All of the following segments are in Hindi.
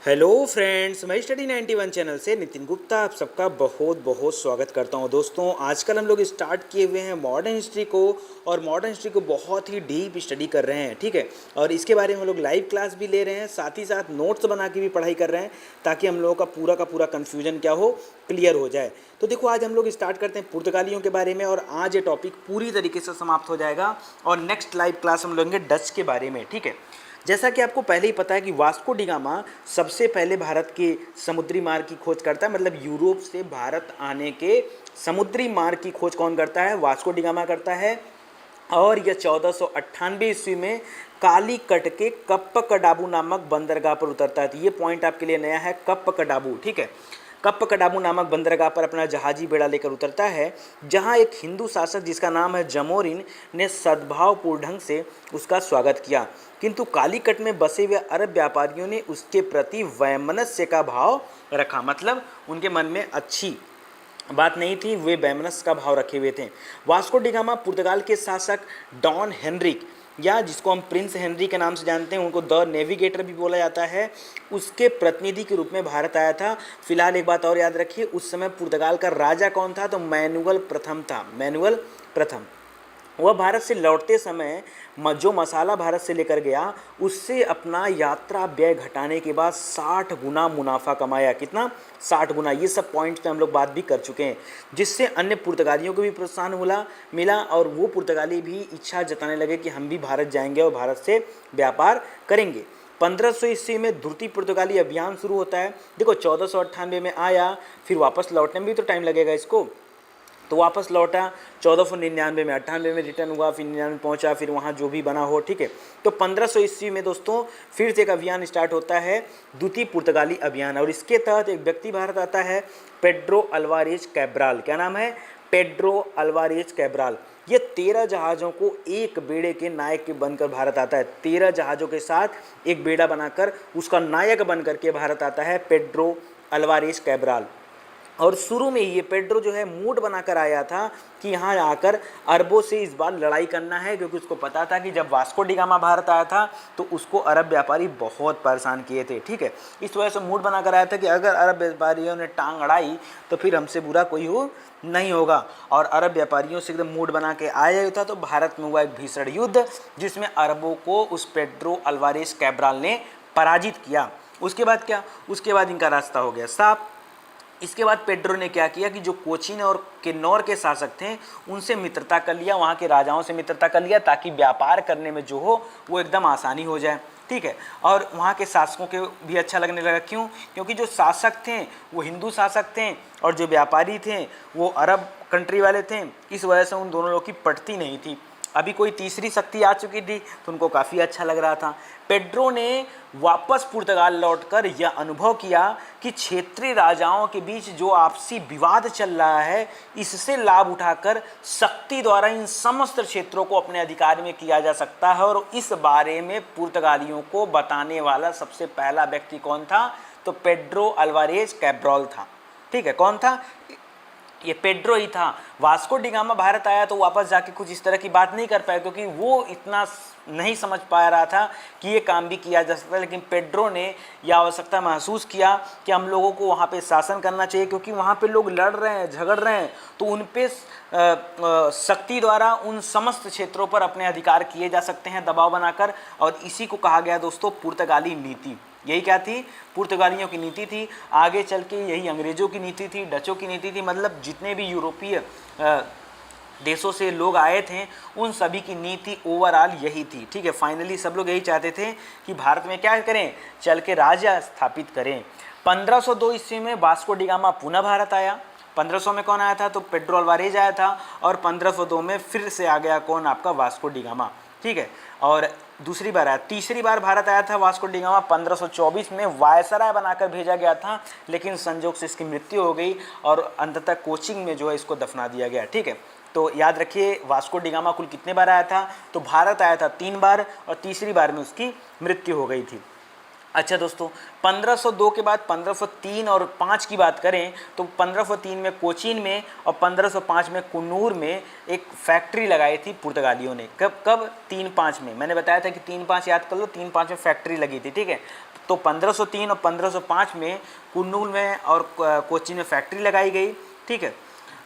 हेलो फ्रेंड्स, मैं स्टडी 91 चैनल से नितिन गुप्ता आप सबका बहुत बहुत स्वागत करता हूं। दोस्तों, आजकल हम लोग स्टार्ट किए हुए हैं मॉडर्न हिस्ट्री को, और मॉडर्न हिस्ट्री को बहुत ही डीप स्टडी कर रहे हैं। ठीक है, और इसके बारे में हम लोग लाइव क्लास भी ले रहे हैं, साथ ही साथ नोट्स बना के भी पढ़ाई कर रहे हैं, ताकि हम लोगों का पूरा कन्फ्यूजन क्या हो, क्लियर हो जाए। तो देखो, आज हम लोग स्टार्ट करते हैं पुर्तगालियों के बारे में, और आज ये टॉपिक पूरी तरीके से समाप्त हो जाएगा। और नेक्स्ट लाइव क्लास हम लेंगे डच के बारे में। ठीक है, जैसा कि आपको पहले ही पता है कि वास्को डी गामा सबसे पहले भारत के समुद्री मार्ग की खोज करता है। मतलब यूरोप से भारत आने के समुद्री मार्ग की खोज कौन करता है? वास्को डी गामा करता है। और यह 1498 ईस्वी में कालीकट के कप्पकडाबू नामक बंदरगाह पर उतरता है। तो ये पॉइंट आपके लिए नया है, कप्पकडाबू। ठीक है, कप्पकडाबू नामक बंदरगाह पर अपना जहाजी बेड़ा लेकर उतरता है, जहां एक हिंदू शासक जिसका नाम है जमोरिन ने सद्भावपूर्ण ढंग से उसका स्वागत किया। किंतु कालीकट में बसे हुए अरब व्यापारियों ने उसके प्रति वैमनस्य का भाव रखा। मतलब उनके मन में अच्छी बात नहीं थी, वे वैमनस्य का भाव रखे हुए थे। वास्को डी गामा पुर्तगाल के शासक डॉन हेनरिक, या जिसको हम प्रिंस हेनरी के नाम से जानते हैं, उनको द नेविगेटर भी बोला जाता है, उसके प्रतिनिधि के रूप में भारत आया था। फिलहाल एक बात और याद रखिए, उस समय पुर्तगाल का राजा कौन था? तो मैनुअल प्रथम था। मैनुअल प्रथम। वह भारत से लौटते समय जो मसाला भारत से लेकर गया, उससे अपना यात्रा व्यय घटाने के बाद 60 गुना मुनाफा कमाया। कितना? 60 गुना। ये सब पॉइंट्स पे हम लोग बात भी कर चुके हैं, जिससे अन्य पुर्तगालियों को भी प्रोत्साहन मिला, और वो पुर्तगाली भी इच्छा जताने लगे कि हम भी भारत जाएंगे और भारत से व्यापार करेंगे। 1500 ईस्वी में ध्रुति पुर्तगाली अभियान शुरू होता है। देखो, 1498 में आया, फिर वापस लौटने में भी तो टाइम लगेगा इसको, तो वापस लौटा 1499 में, 98 में रिटर्न हुआ, फिर 99 पहुंचा, फिर वहाँ जो भी बना हो। ठीक है, तो 1500 ईस्वी में दोस्तों फिर से एक अभियान स्टार्ट होता है, द्वितीय पुर्तगाली अभियान, और इसके तहत एक व्यक्ति भारत आता है, पेड्रो अल्वारेज कैब्राल। क्या नाम है? Pedro Alvarez Cabral. ये 13 जहाज़ों को एक बेड़े के नायक के बनकर भारत आता है। 13 जहाज़ों के साथ एक बेड़ा बनाकर उसका नायक बनकर के भारत आता है पेड्रो अल्वारेज कैब्राल। और शुरू में ये पेड्रो जो है मूड बनाकर आया था कि यहाँ आकर अरबों से इस बार लड़ाई करना है, क्योंकि उसको पता था कि जब वास्को डी गामा भारत आया था तो उसको अरब व्यापारी बहुत परेशान किए थे। ठीक है, इस वजह से मूड बनाकर आया था कि अगर अरब व्यापारियों ने टांग अड़ाई तो फिर हमसे बुरा कोई हो नहीं होगा। और अरब व्यापारियों से एकदम मूड बना के आया था। तो भारत में हुआ एक भीषण युद्ध, जिसमें अरबों को उस पेड्रो अल्वारेज कैब्राल ने पराजित किया। उसके बाद क्या? उसके बाद इनका रास्ता हो गया साफ। इसके बाद पेड्रो ने क्या किया कि जो कोचीन और किन्नौर के शासक थे उनसे मित्रता कर लिया, वहाँ के राजाओं से मित्रता कर लिया, ताकि व्यापार करने में जो हो वो एकदम आसानी हो जाए। ठीक है, और वहाँ के शासकों के भी अच्छा लगने लगा। क्यों? क्योंकि जो शासक थे वो हिंदू शासक थे, और जो व्यापारी थे वो अरब कंट्री वाले थे। इस वजह से उन दोनों लोगों की पटती नहीं थी। अभी कोई तीसरी शक्ति आ चुकी थी, तो उनको काफ़ी अच्छा लग रहा था। पेड्रो ने वापस पुर्तगाल लौटकर यह अनुभव किया कि क्षेत्रीय राजाओं के बीच जो आपसी विवाद चल रहा है, इससे लाभ उठाकर शक्ति द्वारा इन समस्त क्षेत्रों को अपने अधिकार में किया जा सकता है। और इस बारे में पुर्तगालियों को बताने वाला सबसे पहला व्यक्ति कौन था? तो पेड्रो अल्वारेज कैब्राल था। ठीक है, कौन था? ये पेड्रो ही था। वास्को डी गामा भारत आया तो वापस जाके कुछ इस तरह की बात नहीं कर पाया, क्योंकि वो इतना नहीं समझ पा रहा था कि ये काम भी किया जा सकता है। लेकिन पेड्रो ने यह आवश्यकता महसूस किया कि हम लोगों को वहाँ पे शासन करना चाहिए, क्योंकि वहाँ पे लोग लड़ रहे हैं, झगड़ रहे हैं, तो उन पे शक्ति द्वारा उन समस्त क्षेत्रों पर अपने अधिकार किए जा सकते हैं दबाव बनाकर। और इसी को कहा गया दोस्तों पुर्तगाली नीति। यही क्या थी? पुर्तगालियों की नीति थी। आगे चल के यही अंग्रेज़ों की नीति थी, डचों की नीति थी। मतलब जितने भी यूरोपीय देशों से लोग आए थे, उन सभी की नीति ओवरऑल यही थी। ठीक है, फाइनली सब लोग यही चाहते थे कि भारत में क्या करें? चल के राज्य स्थापित करें। 1502 ईस्वी में वास्को डी गामा पुनः भारत आया। 1500 में कौन आया था? तो पेड्रो अल्वारेज आया था। और 1502 में फिर से आ गया कौन? आपका वास्को डी गामा। ठीक है, और दूसरी बार आया। तीसरी बार भारत आया था वास्को डी गामा 1524 में, वायसराय बनाकर भेजा गया था, लेकिन संजोग से इसकी मृत्यु हो गई और अंततः कोचिंग में जो है इसको दफना दिया गया। ठीक है, तो याद रखिए वास्को डी गामा कुल कितने बार आया था? तो भारत आया था 3 बार, और तीसरी बार में उसकी मृत्यु हो गई थी। अच्छा दोस्तों, 1502 के बाद 1503 और 5 की बात करें तो 1503 में कोचीन में और 1505 में कुन्नूर में एक फैक्ट्री लगाई थी पुर्तगालियों ने। कब? 3-5 में। मैंने बताया था कि 3-5 याद कर लो, 3-5 में फैक्ट्री लगी थी। ठीक है, तो 1503 और 1505 में कुन्नूर में और कोचीन में फैक्ट्री लगाई गई, ठीक है।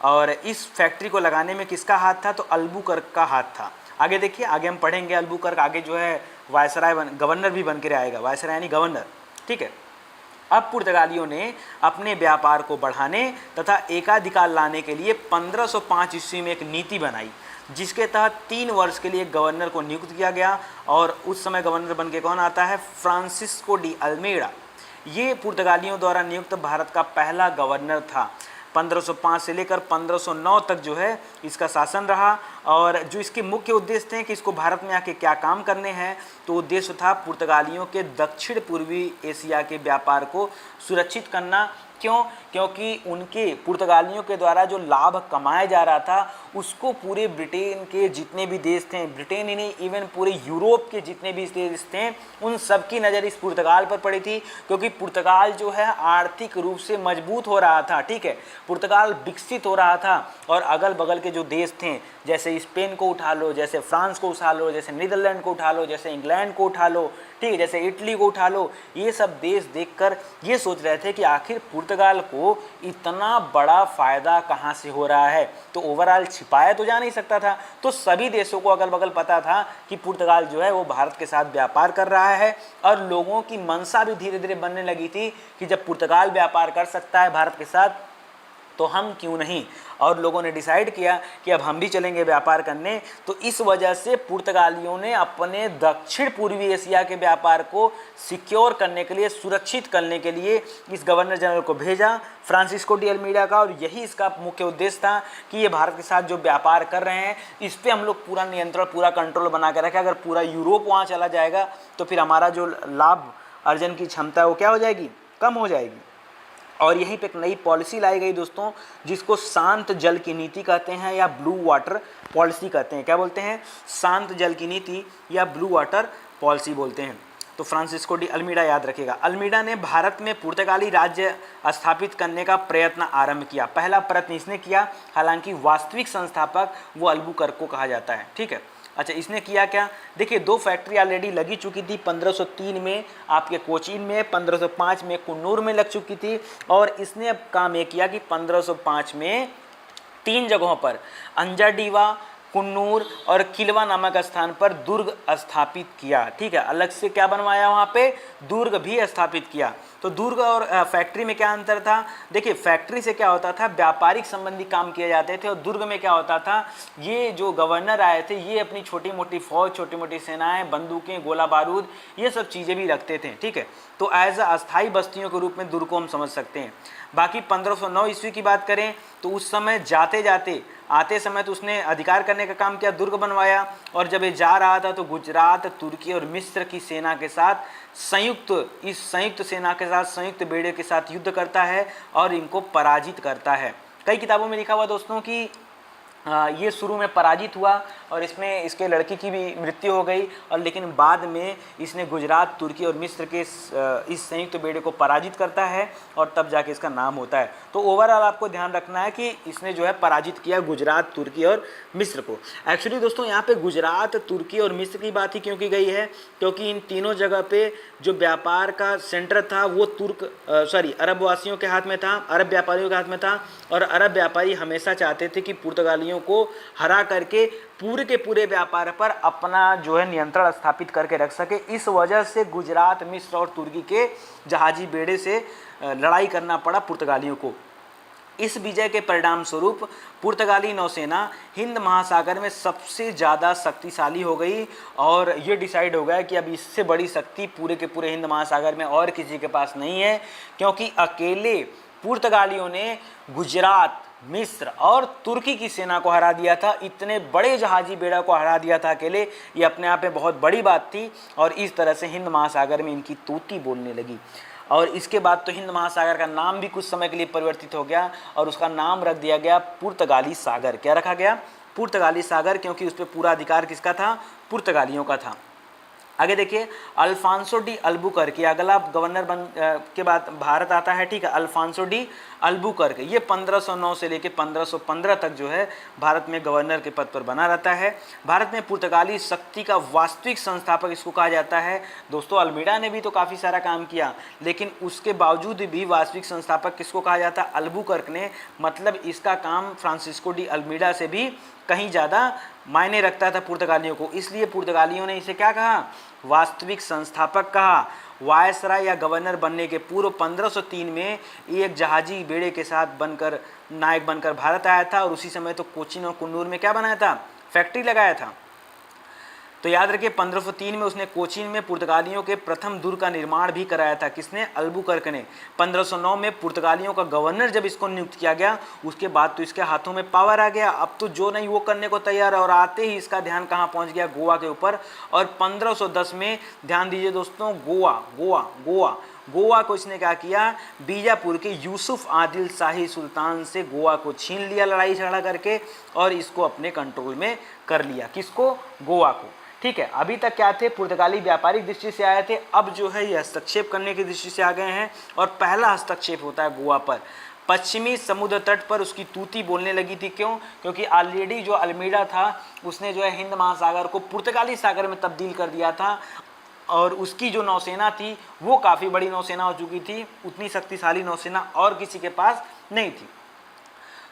और इस फैक्ट्री को लगाने में किसका हाथ था, तो अल्बुकर्क का हाथ था। आगे देखिए, आगे हम पढ़ेंगे अल्बुकर्क आगे जो है वायसराय गवर्नर भी बन के आएगा, वायसराय यानी गवर्नर, ठीक है। अब पुर्तगालियों ने अपने व्यापार को बढ़ाने तथा एकाधिकार लाने के लिए 1505 ईस्वी में एक नीति बनाई, जिसके तहत 3 वर्ष के लिए गवर्नर को नियुक्त किया गया। और उस समय गवर्नर बन के कौन आता है, फ्रांसिस्को डी अल्मेड़ा। ये पुर्तगालियों द्वारा नियुक्त भारत का पहला गवर्नर था। 1505 से लेकर 1509 तक जो है इसका शासन रहा। और जो इसके मुख्य उद्देश्य थे कि इसको भारत में आके क्या काम करने हैं, तो उद्देश्य था पुर्तगालियों के दक्षिण पूर्वी एशिया के व्यापार को सुरक्षित करना। क्यों? क्योंकि उनके पुर्तगालियों के द्वारा जो लाभ कमाया जा रहा था उसको पूरे ब्रिटेन के जितने भी देश थे, ब्रिटेन ही नहीं इवन पूरे यूरोप के जितने भी देश थे, उन सब की नज़र इस पुर्तगाल पर पड़ी थी। क्योंकि पुर्तगाल जो है आर्थिक रूप से मजबूत हो रहा था, ठीक है, पुर्तगाल विकसित हो रहा था। और अगल बगल के जो देश थे, जैसे स्पेन को उठा लो, जैसे फ्रांस को उठा लो, जैसे नीदरलैंड को उठा लो, जैसे इंग्लैंड को उठा लो, ठीक है, जैसे इटली को उठा लो, ये सब देश देखकर ये सोच रहे थे कि आखिर पुर्तगाल को इतना बड़ा फायदा कहाँ से हो रहा है। तो ओवरऑल छिपाया तो जा नहीं सकता था, तो सभी देशों को अगल बगल पता था कि पुर्तगाल जो है वो भारत के साथ व्यापार कर रहा है। और लोगों की मनसा भी धीरे धीरे बनने लगी थी कि जब पुर्तगाल व्यापार कर सकता है भारत के साथ तो हम क्यों नहीं। और लोगों ने डिसाइड किया कि अब हम भी चलेंगे व्यापार करने। तो इस वजह से पुर्तगालियों ने अपने दक्षिण पूर्वी एशिया के व्यापार को सिक्योर करने के लिए, सुरक्षित करने के लिए इस गवर्नर जनरल को भेजा, फ्रांसिस्को डी अल्मीडा का। और यही इसका मुख्य उद्देश्य था कि ये भारत के साथ जो व्यापार कर रहे हैं इस पर हम लोग पूरा नियंत्रण, पूरा कंट्रोल बना के रखें। अगर पूरा यूरोप वहाँ चला जाएगा तो फिर हमारा जो लाभ अर्जन की क्षमता है वो क्या हो जाएगी, कम हो जाएगी। और यहीं पे एक नई पॉलिसी लाई गई दोस्तों, जिसको शांत जल की नीति कहते हैं या ब्लू वाटर पॉलिसी कहते हैं। क्या बोलते हैं, शांत जल की नीति या ब्लू वाटर पॉलिसी बोलते हैं। तो फ्रांसिस्को डी अल्मीडा याद रखेगा। अल्मीडा ने भारत में पुर्तगाली राज्य स्थापित करने का प्रयत्न आरंभ किया। पहला प्रयत्न इसने किया, हालांकि वास्तविक संस्थापक वो अल्बुकर्क को कहा जाता है, ठीक है। अच्छा, इसने किया क्या, देखिए 2 फैक्ट्री ऑलरेडी लगी चुकी थी। 1503 में आपके कोचीन में, 1505 में कुन्नूर में लग चुकी थी। और इसने अब काम ये किया कि 1505 में 3 जगहों पर अंजाडीवा, कुन्नूर और किलवा नामक स्थान पर दुर्ग स्थापित किया, ठीक है। अलग से क्या बनवाया, वहाँ पे दुर्ग भी स्थापित किया। तो दुर्ग और फैक्ट्री में क्या अंतर था, देखिए फैक्ट्री से क्या होता था, व्यापारिक संबंधी काम किए जाते थे। और दुर्ग में क्या होता था, ये जो गवर्नर आए थे ये अपनी छोटी मोटी फौज, छोटी मोटी सेनाएं, बंदूकें, गोला बारूद, ये सब चीज़ें भी रखते थे, ठीक है। तो एज अस्थायी बस्तियों के रूप में दुर्ग को हम समझ सकते हैं। बाकी 1509 ईस्वी की बात करें तो उस समय आते समय तो उसने अधिकार करने का काम किया, दुर्ग बनवाया। और जब ये जा रहा था तो गुजरात, तुर्की और मिस्र की सेना के साथ संयुक्त सेना के साथ, संयुक्त बेड़े के साथ युद्ध करता है और इनको पराजित करता है। कई किताबों में लिखा हुआ दोस्तों कि ये शुरू में पराजित हुआ और इसमें इसके लड़की की भी मृत्यु हो गई। और लेकिन बाद में इसने गुजरात, तुर्की और मिस्र के इस संयुक्त बेड़े को पराजित करता है और तब जाके इसका नाम होता है। तो ओवरऑल आपको ध्यान रखना है कि इसने जो है पराजित किया गुजरात, तुर्की और मिस्र को। एक्चुअली दोस्तों यहाँ पे गुजरात, तुर्की और मिस्र की बात ही क्यों की गई है, क्योंकि इन तीनों जगह पे जो व्यापार का सेंटर था वो अरब वासियों के हाथ में था, अरब व्यापारियों के हाथ में था। और अरब व्यापारी हमेशा चाहते थे कि पुर्तगालियों को हरा करके पूरे के पूरे व्यापार पर अपना जो है नियंत्रण स्थापित करके रख सके। इस वजह से गुजरात, मिस्र और तुर्की के जहाजी बेड़े से लड़ाई करना पड़ा पुर्तगालियों को। इस विजय के परिणाम स्वरूप पुर्तगाली नौसेना हिंद महासागर में सबसे ज़्यादा शक्तिशाली हो गई। और ये डिसाइड हो गया कि अब इससे बड़ी शक्ति पूरे के पूरे हिंद महासागर में और किसी के पास नहीं है, क्योंकि अकेले पुर्तगालियों ने गुजरात, मिस्र और तुर्की की सेना को हरा दिया था। इतने बड़े जहाजी बेड़ा को हरा दिया था अकेले, ये अपने आप में बहुत बड़ी बात थी। और इस तरह से हिंद महासागर में इनकी तूती बोलने लगी। और इसके बाद तो हिंद महासागर का नाम भी कुछ समय के लिए परिवर्तित हो गया और उसका नाम रख दिया गया पुर्तगाली सागर। क्या रखा गया, पुर्तगाली सागर, क्योंकि उस पर पूरा अधिकार किसका था, पुर्तगालियों का था। आगे देखिए अल्फांसो डी अल्बुकर्क, अगला गवर्नर के बाद भारत आता है, ठीक है, अल्फांसो डी अल्बुकर्क। ये 1509 से लेकर 1515 तक जो है भारत में गवर्नर के पद पर बना रहता है। भारत में पुर्तगाली शक्ति का वास्तविक संस्थापक इसको कहा जाता है। दोस्तों अल्मीडा ने भी तो काफ़ी सारा काम किया, लेकिन उसके बावजूद भी वास्तविक संस्थापक किसको कहा जाता है? अल्बुकर्क ने। मतलब इसका काम फ्रांसिस्को डी अल्मीडा से भी कहीं ज़्यादा मायने रखता था पुर्तगालियों को, इसलिए पुर्तगालियों ने इसे क्या कहा? वास्तविक संस्थापक कहा। वायसराय या गवर्नर बनने के पूर्व 1503 में एक जहाजी बेड़े के साथ नायक बनकर भारत आया था, और उसी समय तो कोचीन और कुन्नूर में क्या बनाया था? फैक्ट्री लगाया था। तो याद रखिए 1503 में उसने कोचीन में पुर्तगालियों के प्रथम दुर्ग का निर्माण भी कराया था। किसने? अल्बुकर्क ने। 1509 में पुर्तगालियों का गवर्नर जब इसको नियुक्त किया गया, उसके बाद तो इसके हाथों में पावर आ गया। अब तो जो नहीं वो करने को तैयार है, और आते ही इसका ध्यान कहाँ पहुँच गया? गोवा के ऊपर। और 1510 में ध्यान दीजिए दोस्तों, गोवा को इसने क्या किया? बीजापुर के यूसुफ आदिल शाही सुल्तान से गोवा को छीन लिया लड़ाई झगड़ा करके, और इसको अपने कंट्रोल में कर लिया। किसको? गोवा को। ठीक है, अभी तक क्या थे? पुर्तगाली व्यापारिक दृष्टि से आए थे, अब जो है ये हस्तक्षेप करने की दृष्टि से आ गए हैं। और पहला हस्तक्षेप होता है गोवा पर। पश्चिमी समुद्र तट पर उसकी तूती बोलने लगी थी। क्यों? क्योंकि ऑलरेडी जो अल्मीडा था उसने जो है हिंद महासागर को पुर्तगाली सागर में तब्दील कर दिया था, और उसकी जो नौसेना थी वो काफ़ी बड़ी नौसेना हो चुकी थी। उतनी शक्तिशाली नौसेना और किसी के पास नहीं थी।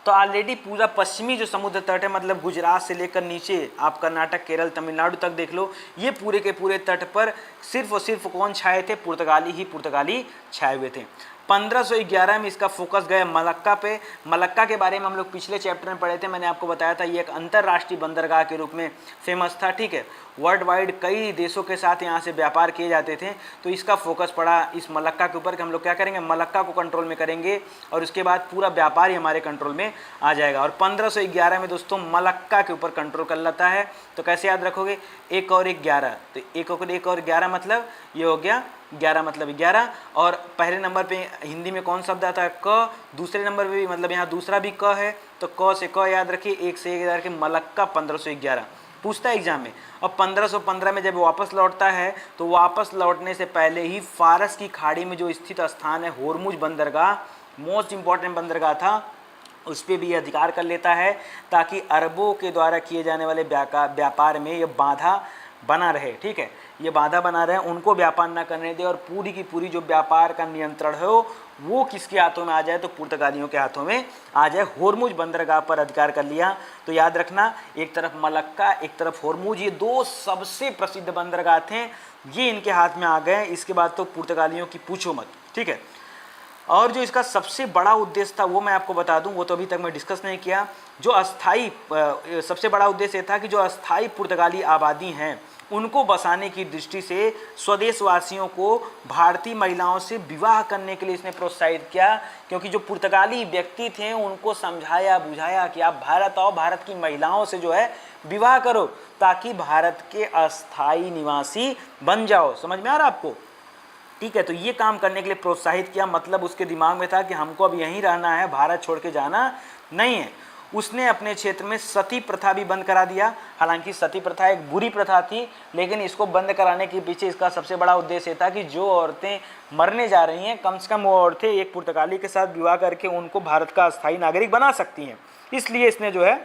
तो ऑलरेडी पूरा पश्चिमी जो समुद्र तट है, मतलब गुजरात से लेकर नीचे आप कर्नाटक, केरल, तमिलनाडु तक देख लो, ये पूरे के पूरे तट पर सिर्फ और सिर्फ कौन छाए थे? पुर्तगाली छाए हुए थे। 1511 में इसका फोकस गया मलक्का पे। मलक्का के बारे में हम लोग पिछले चैप्टर में पढ़े थे, मैंने आपको बताया था ये एक अंतर्राष्ट्रीय बंदरगाह के रूप में फेमस था। ठीक है, वर्ल्ड वाइड कई देशों के साथ यहाँ से व्यापार किए जाते थे, तो इसका फोकस पड़ा इस मलक्का के ऊपर कि हम लोग क्या करेंगे? मलक्का को कंट्रोल में करेंगे, और उसके बाद पूरा व्यापार ही हमारे कंट्रोल में आ जाएगा। और 1511 में दोस्तों मलक्का के ऊपर कंट्रोल कर लेता है। तो कैसे याद रखोगे? 1 और 1 11, तो 1 और 11 मतलब ये हो गया 11 मतलब 11। और पहले नंबर पे हिंदी में कौन शब्द आता है? क। दूसरे नंबर पे भी मतलब यहाँ दूसरा भी क है, तो क से क याद रखिए। 1 से 1 याद रखिए, मलक्का 1511 पूछता है एग्जाम में। और 1515 में जब वापस लौटता है, तो वापस लौटने से पहले ही फारस की खाड़ी में जो स्थित स्थान है होर्मुज बंदरगाह, मोस्ट इंपॉर्टेंट बंदरगाह था, उस पर भी अधिकार कर लेता है, ताकि अरबों के द्वारा किए जाने वाले व्यापार में ये बाधा बना रहे। ठीक है, ये बाधा बना रहे, उनको व्यापार ना करने दे, और पूरी की पूरी जो व्यापार का नियंत्रण है वो किसके हाथों में आ जाए? तो पुर्तगालियों के हाथों में आ जाए। होर्मुज बंदरगाह पर अधिकार कर लिया। तो याद रखना, एक तरफ मलक्का, एक तरफ होर्मुज, ये दो सबसे प्रसिद्ध बंदरगाह थे, ये इनके हाथ में आ गए। इसके बाद तो पुर्तगालियों की पूछो मत। ठीक है, और जो इसका सबसे बड़ा उद्देश्य था वो मैं आपको बता दूं, वो तो अभी तक मैं डिस्कस नहीं किया। जो अस्थाई सबसे बड़ा उद्देश्य था कि जो अस्थाई पुर्तगाली आबादी हैं उनको बसाने की दृष्टि से स्वदेशवासियों को भारतीय महिलाओं से विवाह करने के लिए इसने प्रोत्साहित किया। क्योंकि जो पुर्तगाली व्यक्ति थे उनको समझाया बुझाया कि आप भारत आओ, भारत की महिलाओं से जो है विवाह करो, ताकि भारत के अस्थाई निवासी बन जाओ। समझ में आ रहा आपको? ठीक है, तो ये काम करने के लिए प्रोत्साहित किया। मतलब उसके दिमाग में था कि हमको अब यहीं रहना है, भारत छोड़ के जाना नहीं है। उसने अपने क्षेत्र में सती प्रथा भी बंद करा दिया। हालांकि सती प्रथा एक बुरी प्रथा थी, लेकिन इसको बंद कराने के पीछे इसका सबसे बड़ा उद्देश्य था कि जो औरतें मरने जा रही हैं, कम से कम वो औरतें एक पुर्तगाली के साथ विवाह करके उनको भारत का अस्थायी नागरिक बना सकती हैं। इसलिए इसने जो है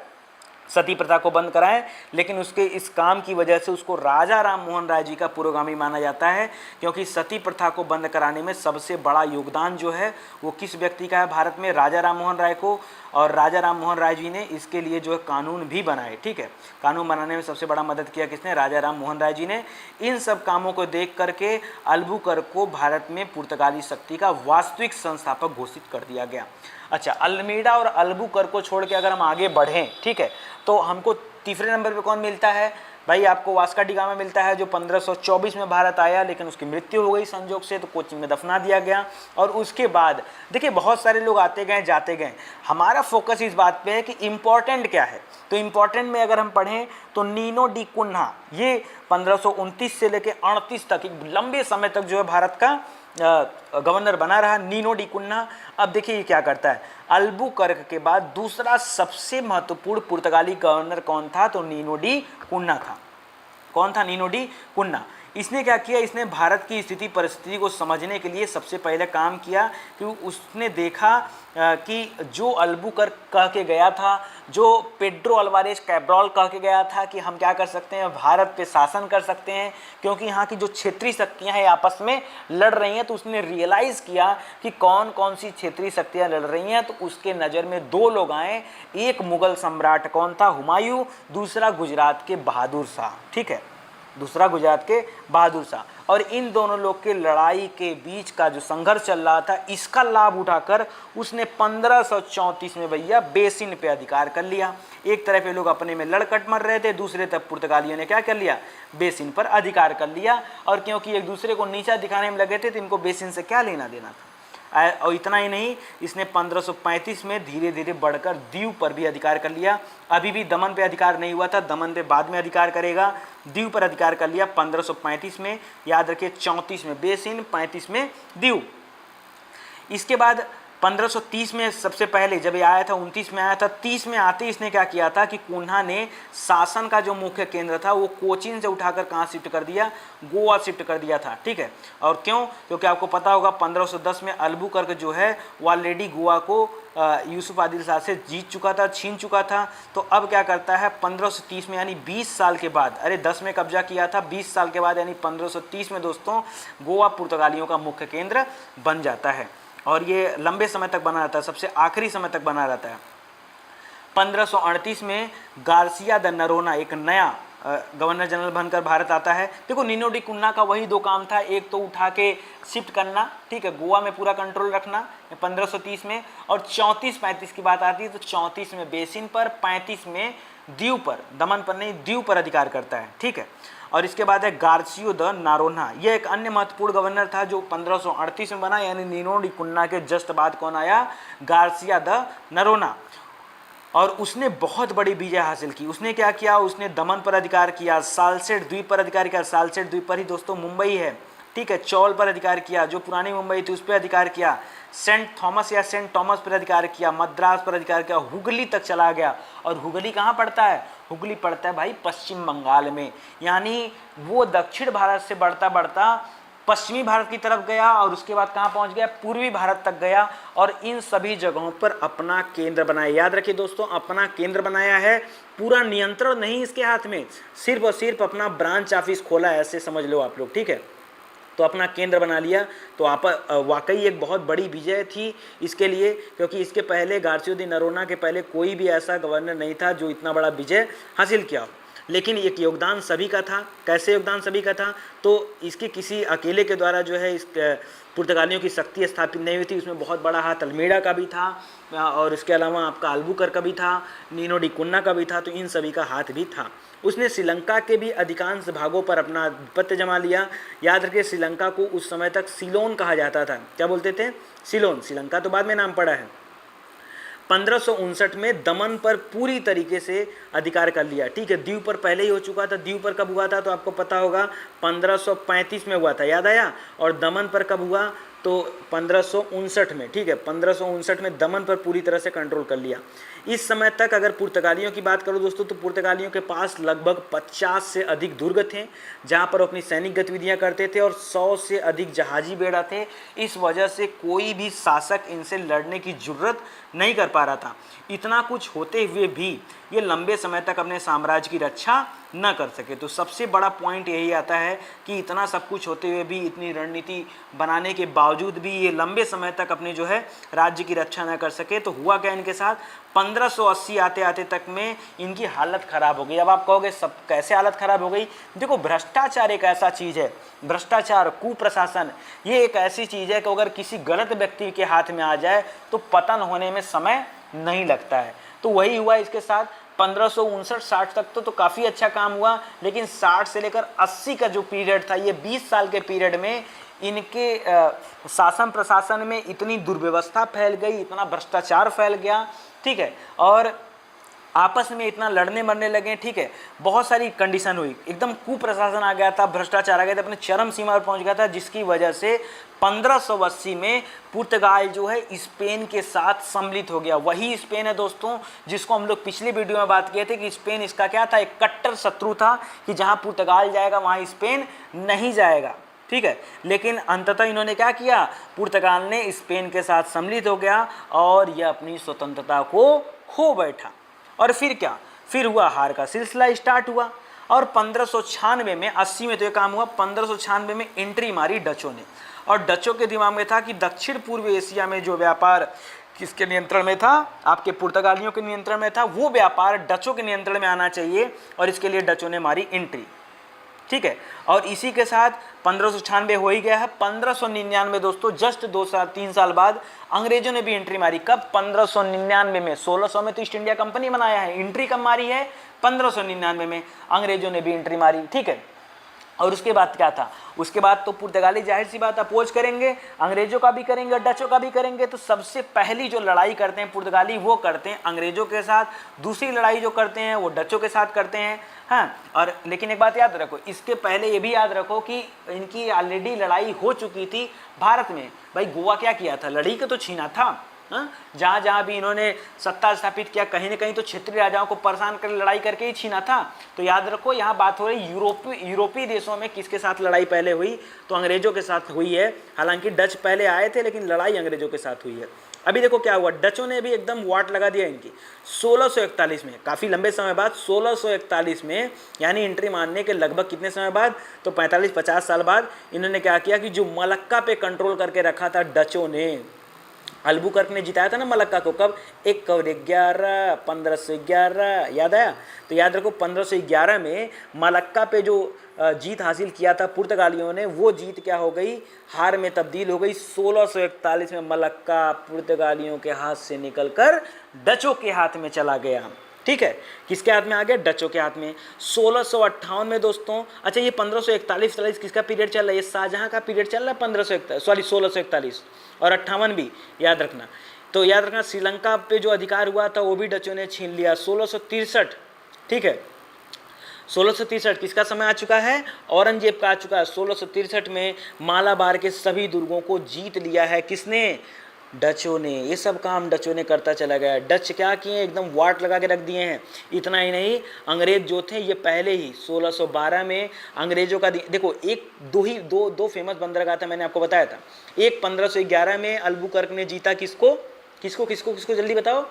सती प्रथा को बंद कराएं। लेकिन उसके इस काम की वजह से उसको राजा राम मोहन राय जी का पुरोगामी माना जाता है, क्योंकि सती प्रथा को बंद कराने में सबसे बड़ा योगदान जो है वो किस व्यक्ति का है भारत में? राजा राम मोहन राय को। और राजा राम मोहन राय जी ने इसके लिए जो है कानून भी बनाए। ठीक है, कानून बनाने में सबसे बड़ा मदद किया किसने? राजा राम मोहन राय जी ने। इन सब कामों को देख करके अल्बुकर्क को भारत में पुर्तगाली शक्ति का वास्तविक संस्थापक घोषित कर दिया गया। अच्छा, अल्मीडा और अल्बुकर्क को छोड़ के अगर हम आगे बढ़ें, ठीक है, तो हमको तीसरे नंबर पे कौन मिलता है? भाई आपको वास्को डी गामा मिलता है, जो 1524 में भारत आया, लेकिन उसकी मृत्यु हो गई संजोग से, तो कोचीन में दफना दिया गया। और उसके बाद देखिए बहुत सारे लोग आते गए जाते गए। हमारा फोकस इस बात पे है कि इम्पोर्टेंट क्या है। तो इम्पोर्टेंट में अगर हम पढ़ें तो नीनो डी कुन्हा, ये 1529 से लेकर 38 तक एक लंबे समय तक जो है भारत का गवर्नर बना रहा, नीनो डी कुन्हा। अब देखिए ये क्या करता है, अल्बुकर्क के बाद दूसरा सबसे महत्वपूर्ण पुर्तगाली गवर्नर कौन था? तो नीनो डी कुन्हा था। कौन था? Nuno de Cunha. इसने क्या किया, इसने भारत की स्थिति परिस्थिति को समझने के लिए सबसे पहले काम किया कि उसने देखा कि जो अल्बुकर्क कह के गया था, जो पेड्रो अल्वारेज कैब्रॉल कह के गया था कि हम क्या कर सकते हैं, भारत पे शासन कर सकते हैं क्योंकि यहाँ की जो क्षेत्रीय शक्तियाँ हैं आपस में लड़ रही हैं, तो उसने रियलाइज़ किया कि कौन कौन सी क्षेत्रीय शक्तियाँ लड़ रही हैं। तो उसके नज़र में दो लोग आए, एक मुग़ल सम्राट कौन था, हुमायूं, दूसरा गुजरात के बहादुर शाह, ठीक है, दूसरा गुजरात के बहादुर शाह। और इन दोनों लोग के लड़ाई के बीच का जो संघर्ष चल रहा था, इसका लाभ उठाकर उसने 1534 में भैया बेसिन पे अधिकार कर लिया। एक तरफ ये लोग अपने में लड़कट मर रहे थे, दूसरे तरफ पुर्तगालियों ने क्या कर लिया, बेसिन पर अधिकार कर लिया। और क्योंकि एक दूसरे को नीचा दिखाने में लगे थे तो इनको बेसिन से क्या लेना देना था। और इतना ही नहीं, इसने 1535 में धीरे धीरे बढ़कर दीव पर भी अधिकार कर लिया। अभी भी दमन पे अधिकार नहीं हुआ था, दमन पे बाद में अधिकार करेगा। दीव पर अधिकार कर लिया 1535 में, याद रखिए 34 में बेसिन, 35 में दीव। इसके बाद 1530 में सबसे पहले जब ये आया था, 29 में आया था, 30 में आते ही इसने क्या किया था कि कुन्हा ने शासन का जो मुख्य केंद्र था वो कोचीन से उठाकर कहाँ शिफ्ट कर दिया, गोवा शिफ्ट कर दिया था, ठीक है। और क्यों, क्योंकि आपको पता होगा 1510 में अल्बुकर्क जो है वो ऑलरेडी गोवा को यूसुफ आदिल शाह से जीत चुका था, छीन चुका था। तो अब क्या करता है 1530 में, यानी 20 साल के बाद, अरे 10 में कब्जा किया था, 20 साल के बाद यानी 1530 में दोस्तों गोवा पुर्तगालियों का मुख्य केंद्र बन जाता है। और ये लंबे समय तक बना रहता है, सबसे आखिरी समय तक बना रहता है। 1538 में गार्सिया द नरोना एक नया गवर्नर जनरल बनकर भारत आता है। देखो नीनो डी कुन्ना का वही दो काम था, एक तो उठा के शिफ्ट करना, ठीक है, गोवा में पूरा कंट्रोल रखना 1530 में, और 34-35 की बात आती है तो 34 में बेसिन पर, 35 में दीव पर, दमन पर नहीं दीव पर अधिकार करता है, ठीक है। और इसके बाद है गार्सियो द नारोना, यह एक अन्य महत्वपूर्ण गवर्नर था जो 1538 में बना, यानी नीनो डी कुन्ना के जस्ट बाद कौन आया, गार्सिया द नरोना। और उसने बहुत बड़ी विजय हासिल की। उसने क्या किया, उसने दमन पर अधिकार किया, सालसेट द्वीप पर अधिकार किया, सालसेट द्वीप पर ही दोस्तों मुंबई है, ठीक है, चौल पर अधिकार किया, जो पुरानी मुंबई थी उस पर अधिकार किया, सेंट थॉमस या सेंट टॉमस पर अधिकार किया, मद्रास पर अधिकार किया, हुगली तक चला गया। और हुगली कहाँ पड़ता है, हुगली पड़ता है भाई पश्चिम बंगाल में, यानी वो दक्षिण भारत से बढ़ता बढ़ता पश्चिमी भारत की तरफ गया और उसके बाद कहाँ पहुँच गया, पूर्वी भारत तक गया। और इन सभी जगहों पर अपना केंद्र बनाया। याद रखिए दोस्तों, अपना केंद्र बनाया है, पूरा नियंत्रण नहीं इसके हाथ में, सिर्फ और सिर्फ अपना ब्रांच ऑफिस खोला, ऐसे समझ लो आप लोग, ठीक है। तो अपना केंद्र बना लिया। तो आप वाकई एक बहुत बड़ी विजय थी इसके लिए, क्योंकि इसके पहले गार्सियो दी नरोना के पहले कोई भी ऐसा गवर्नर नहीं था जो इतना बड़ा विजय हासिल किया। लेकिन एक योगदान सभी का था। कैसे योगदान सभी का था, तो इसके किसी अकेले के द्वारा जो है इस पुर्तगालियों की शक्ति स्थापित नहीं हुई थी। उसमें बहुत बड़ा हाथ अल्मेड़ा का भी था और इसके अलावा आपका अल्बुकर्क का भी था, नीनो डी कुन्ना का भी था, तो इन सभी का हाथ भी था। उसने श्रीलंका के भी अधिकांश भागों पर अपना आधिपत्य जमा लिया। याद रखिए श्रीलंका को उस समय तक सिलोन कहा जाता था। क्या बोलते थे, सिलोन। श्रीलंका तो बाद में नाम पड़ा है। 1559 में दमन पर पूरी तरीके से अधिकार कर लिया, ठीक है। दीव पर पहले ही हो चुका था। दीव पर कब हुआ था तो आपको पता होगा 1535 में हुआ था, याद आया। और दमन पर कब हुआ तो 1559 में, ठीक है। 1559 में दमन पर पूरी तरह से कंट्रोल कर लिया। इस समय तक अगर पुर्तगालियों की बात करूं दोस्तों, तो पुर्तगालियों के पास लगभग 50 से अधिक दुर्ग थे जहां पर अपनी सैनिक गतिविधियां करते थे, और 100 से अधिक जहाजी बेड़ा थे। इस वजह से कोई भी शासक इनसे लड़ने की जरूरत नहीं कर पा रहा था। इतना कुछ होते हुए भी ये लंबे समय तक अपने साम्राज्य की रक्षा न कर सके। तो सबसे बड़ा पॉइंट यही आता है कि इतना सब कुछ होते हुए भी, इतनी रणनीति बनाने के बावजूद भी ये लंबे समय तक अपने जो है राज्य की रक्षा न कर सके। तो हुआ क्या इनके साथ, 1580 आते आते तक में इनकी हालत ख़राब हो गई। अब आप कहोगे सब कैसे हालत ख़राब हो गई, देखो भ्रष्टाचार एक ऐसा चीज़ है, भ्रष्टाचार, कुप्रशासन, ये एक ऐसी चीज़ है कि अगर किसी गलत व्यक्ति के हाथ में आ जाए तो पतन होने में समय नहीं लगता है। तो वही हुआ इसके साथ। 1559-60 तक तो काफ़ी अच्छा काम हुआ, लेकिन 60 से लेकर 80 का जो पीरियड था, ये 20 साल के पीरियड में इनके शासन प्रशासन में इतनी दुर्व्यवस्था फैल गई, इतना भ्रष्टाचार फैल गया, ठीक है। और आपस में इतना लड़ने मरने लगे, ठीक है, बहुत सारी कंडीशन हुई, एकदम कुप्रशासन आ गया था, भ्रष्टाचार आ गया था, अपने चरम सीमा पर पहुंच गया था, जिसकी वजह से 1580 में पुर्तगाल जो है स्पेन के साथ सम्मिलित हो गया। वही स्पेन है दोस्तों जिसको हम लोग पिछले वीडियो में बात किए थे कि स्पेन इसका क्या था, एक कट्टर शत्रु था, कि जहां पुर्तगाल जाएगा वहां स्पेन नहीं जाएगा, ठीक है। लेकिन अंततः इन्होंने क्या किया, पुर्तगाल ने स्पेन के साथ सम्मिलित हो गया और यह अपनी स्वतंत्रता को खो बैठा। और फिर क्या, फिर हुआ हार का सिलसिला स्टार्ट हुआ। और 1596 में, 80 में तो ये काम हुआ, 1596 में एंट्री मारी डचों ने। और डचों के दिमाग में था कि दक्षिण पूर्व एशिया में जो व्यापार किसके नियंत्रण में था, आपके पुर्तगालियों के नियंत्रण में था, वो व्यापार डचों के नियंत्रण में आना चाहिए, और इसके लिए डचों ने मारी एंट्री, ठीक है। और इसी के साथ 1596 हो ही गया है। 1599 दोस्तों, जस्ट 2 साल 3 साल बाद अंग्रेजों ने भी एंट्री मारी। कब, 1599 में। 1600 में तो ईस्ट इंडिया कंपनी बनाया है, एंट्री कब मारी है, 1599 में अंग्रेजों ने भी एंट्री मारी, ठीक है। और उसके बाद क्या था, उसके बाद तो पुर्तगाली जाहिर सी बात अपोज करेंगे, अंग्रेजों का भी करेंगे और डचों का भी करेंगे। तो सबसे पहली जो लड़ाई करते हैं पुर्तगाली, वो करते हैं अंग्रेजों के साथ। दूसरी लड़ाई जो करते हैं वो डचों के साथ करते हैं, हाँ। और लेकिन एक बात याद रखो, इसके पहले ये भी याद रखो कि इनकी ऑलरेडी लड़ाई हो चुकी थी भारत में। भाई गोवा क्या किया था, लड़ी के तो छीना था, जहाँ जहाँ भी इन्होंने सत्ता स्थापित किया, कहीं ना कहीं तो क्षेत्रीय राजाओं को परेशान कर लड़ाई करके ही छीना था। तो याद रखो, यहाँ बात हो रही यूरोपीय देशों में किसके साथ लड़ाई पहले हुई, तो अंग्रेजों के साथ हुई है। हालांकि डच पहले आए थे, लेकिन लड़ाई अंग्रेजों के साथ हुई है। अभी देखो क्या हुआ, डचों ने भी एकदम वाट लगा दिया इनकी 1641 में, काफ़ी लंबे समय बाद 1641 में, यानी एंट्री मारने के लगभग कितने समय बाद, तो 45-50 साल बाद इन्होंने क्या किया कि जो मलक्का पे कंट्रोल करके रखा था डचों ने, अल्बुकर्क ने जिताया था ना मलक्का को, कब, 1 1511, याद आया। तो याद रखो 1511 में मलक्का पे जो जीत हासिल किया था पुर्तगालियों ने, वो जीत क्या हो गई, हार में तब्दील हो गई। 1641 में मलक्का पुर्तगालियों के हाथ से निकलकर डचों के हाथ में चला गया, ठीक है। किसके हाथ में आ गया, डचों के हाथ में। 1658 में दोस्तों, अच्छा ये 1541 किसका पीरियड चल रहा है, ये शाहजहां का पीरियड चल रहा है, 1641 और 58 भी याद रखना। तो याद रखना, श्रीलंका पे जो अधिकार हुआ था वो भी डचों ने छीन लिया 1663, ठीक है। 1663 किसका समय आ चुका है, औरंगजेब का आ चुका है। 1663 में मालाबार के सभी दुर्गों को जीत लिया है, किसने, डचों ने। ये सब काम डचों ने करता चला गया। डच क्या किए, एकदम वाट लगा के रख दिए हैं। इतना ही नहीं, अंग्रेज जो थे ये पहले ही 1612 में अंग्रेजों का देखो, एक दो फेमस बंदरगाह था, मैंने आपको बताया था। एक 1511 में अल्बुकर्क ने जीता, किसको किसको किसको किसको जल्दी बताओ,